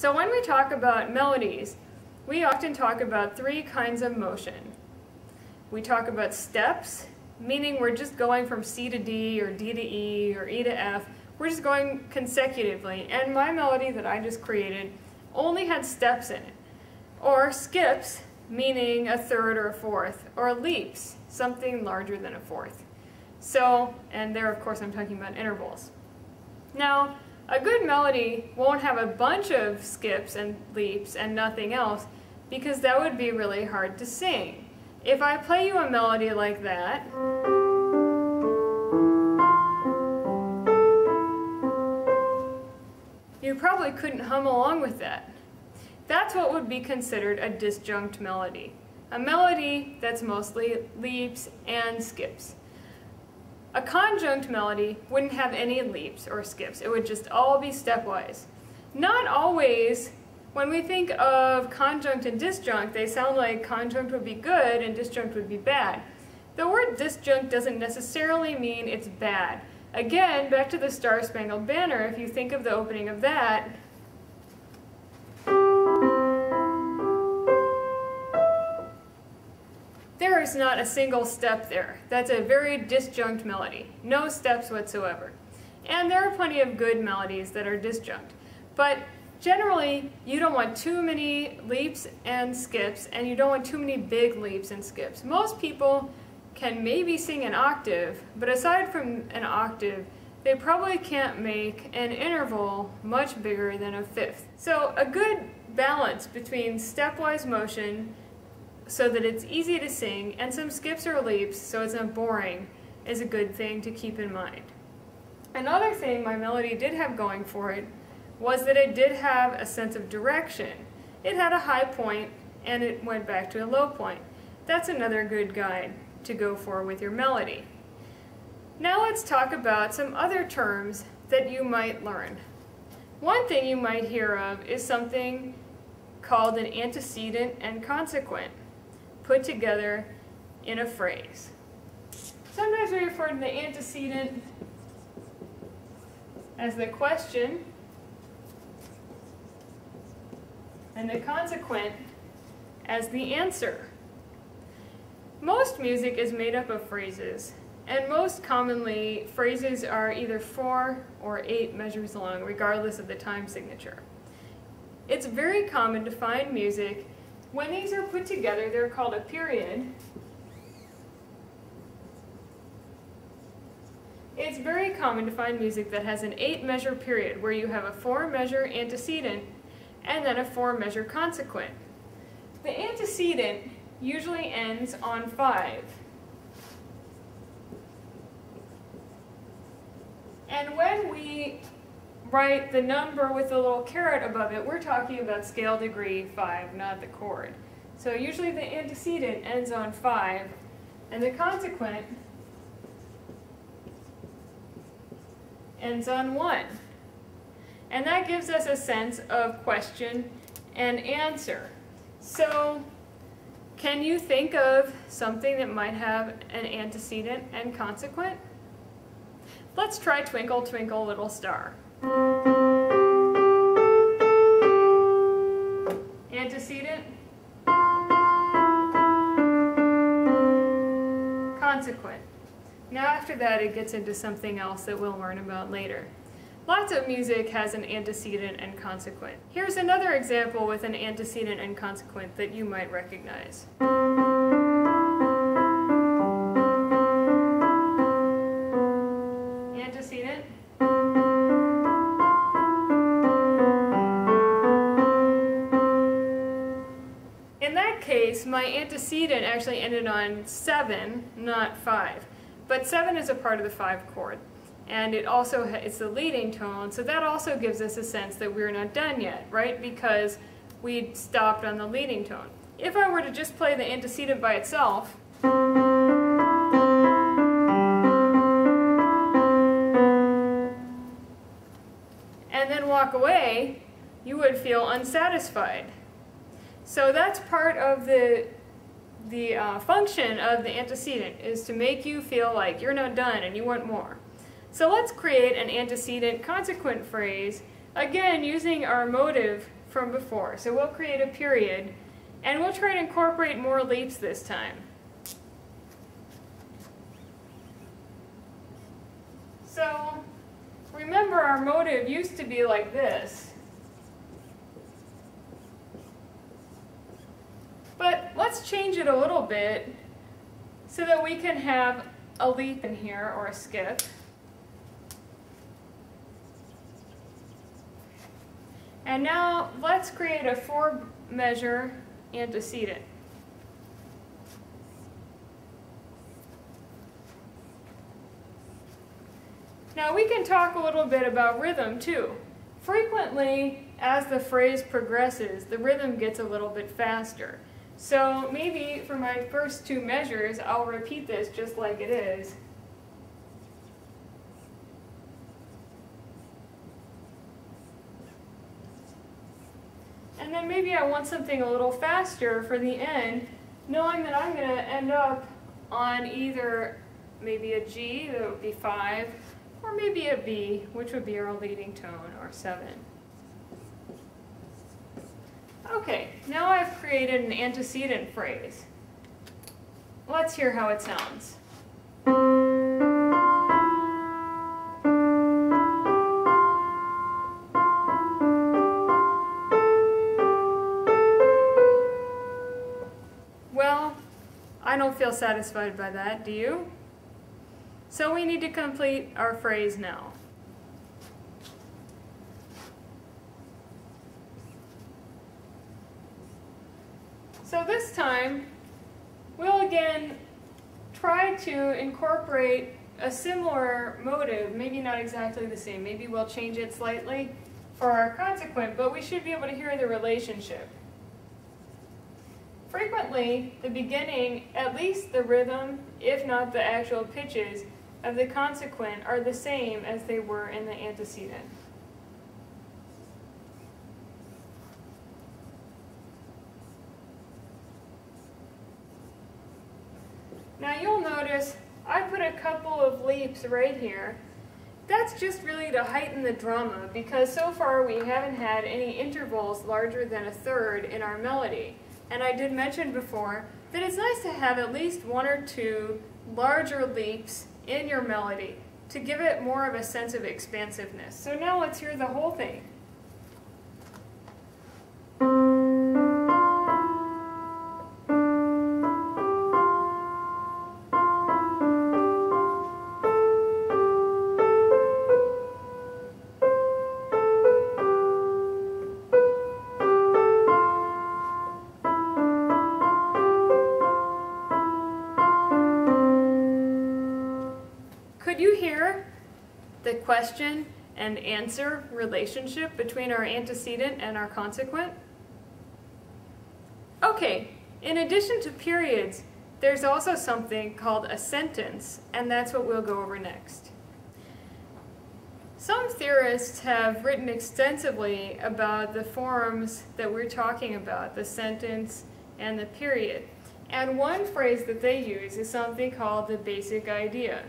So when we talk about melodies, we often talk about three kinds of motion. We talk about steps, meaning we're just going from C to D or D to E or E to F. We're just going consecutively, and my melody that I just created only had steps in it. Or skips, meaning a third or a fourth, or leaps, something larger than a fourth. So, and there of course I'm talking about intervals. Now, a good melody won't have a bunch of skips and leaps and nothing else, because that would be really hard to sing. If I play you a melody like that, you probably couldn't hum along with that. That's what would be considered a disjunct melody. A melody that's mostly leaps and skips. A conjunct melody wouldn't have any leaps or skips. It would just all be stepwise. Not always. When we think of conjunct and disjunct, they sound like conjunct would be good and disjunct would be bad. The word disjunct doesn't necessarily mean it's bad. Again, back to the Star-Spangled Banner, if you think of the opening of that, there is not a single step there. That's a very disjunct melody. No steps whatsoever. And there are plenty of good melodies that are disjunct. But generally, you don't want too many leaps and skips, and you don't want too many big leaps and skips. Most people can maybe sing an octave, but aside from an octave, they probably can't make an interval much bigger than a fifth. So a good balance between stepwise motion so that it's easy to sing and some skips or leaps so it's not boring is a good thing to keep in mind. Another thing my melody did have going for it was that it did have a sense of direction. It had a high point and it went back to a low point. That's another good guide to go for with your melody. Now let's talk about some other terms that you might learn. One thing you might hear of is something called an antecedent and consequent, put together in a phrase. Sometimes we refer to the antecedent as the question and the consequent as the answer. Most music is made up of phrases, and most commonly phrases are either 4 or 8 measures long, regardless of the time signature. It's very common to find music, when these are put together, they're called a period. It's very common to find music that has an 8-measure period, where you have a 4-measure antecedent and then a 4-measure consequent. The antecedent usually ends on 5. And when we write the number with the little caret above it, we're talking about scale degree 5, not the chord. So usually the antecedent ends on 5, and the consequent ends on 1. And that gives us a sense of question and answer. So, can you think of something that might have an antecedent and consequent? Let's try Twinkle, Twinkle, Little Star. Antecedent. Consequent. Now after that it gets into something else that we'll learn about later. Lots of music has an antecedent and consequent. Here's another example with an antecedent and consequent that you might recognize. Antecedent. In that case, my antecedent actually ended on 7, not 5. But 7 is a part of the 5 chord. And it also it's the leading tone, so that also gives us a sense that we're not done yet, right? Because we stopped on the leading tone. If I were to just play the antecedent by itself, and then walk away, you would feel unsatisfied. So that's part of the function of the antecedent, is to make you feel like you're not done and you want more. So let's create an antecedent consequent phrase, again using our motive from before. So we'll create a period, and we'll try to incorporate more leaps this time. So remember, our motive used to be like this. But let's change it a little bit so that we can have a leap in here, or a skip. And now let's create a 4-measure antecedent. Now we can talk a little bit about rhythm too. Frequently, as the phrase progresses, the rhythm gets a little bit faster. So maybe for my first 2 measures, I'll repeat this just like it is. And then maybe I want something a little faster for the end, knowing that I'm going to end up on either maybe a G, that would be 5, or maybe a B, which would be our leading tone, or 7. Okay, now I've created an antecedent phrase. Let's hear how it sounds. Well, I don't feel satisfied by that, do you? So we need to complete our phrase now. So this time, we'll again try to incorporate a similar motive, maybe not exactly the same. Maybe we'll change it slightly for our consequent, but we should be able to hear the relationship. Frequently, the beginning, at least the rhythm, if not the actual pitches, of the consequent are the same as they were in the antecedent. Now you'll notice I put a couple of leaps right here. That's just really to heighten the drama, because so far we haven't had any intervals larger than a third in our melody. And I did mention before that it's nice to have at least 1 or 2 larger leaps in your melody to give it more of a sense of expansiveness. So now let's hear the whole thing. Could you hear the question and answer relationship between our antecedent and our consequent? Okay, in addition to periods, there's also something called a sentence, and that's what we'll go over next. Some theorists have written extensively about the forms that we're talking about, the sentence and the period. And one phrase that they use is something called the basic idea.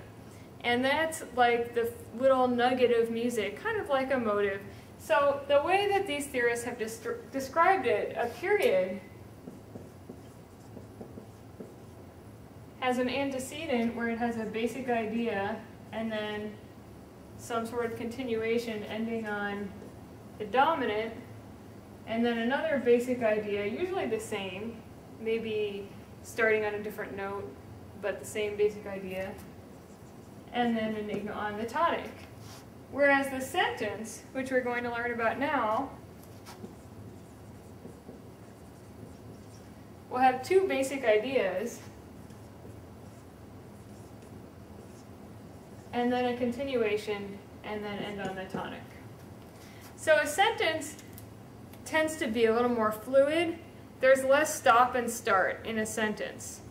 And that's like the little nugget of music, kind of like a motive. So the way that these theorists have described it, a period has an antecedent where it has a basic idea and then some sort of continuation ending on the dominant, and then another basic idea, usually the same, maybe starting on a different note, but the same basic idea, and then ending on the tonic. Whereas the sentence, which we're going to learn about now, will have 2 basic ideas, and then a continuation, and then end on the tonic. So a sentence tends to be a little more fluid. There's less stop and start in a sentence.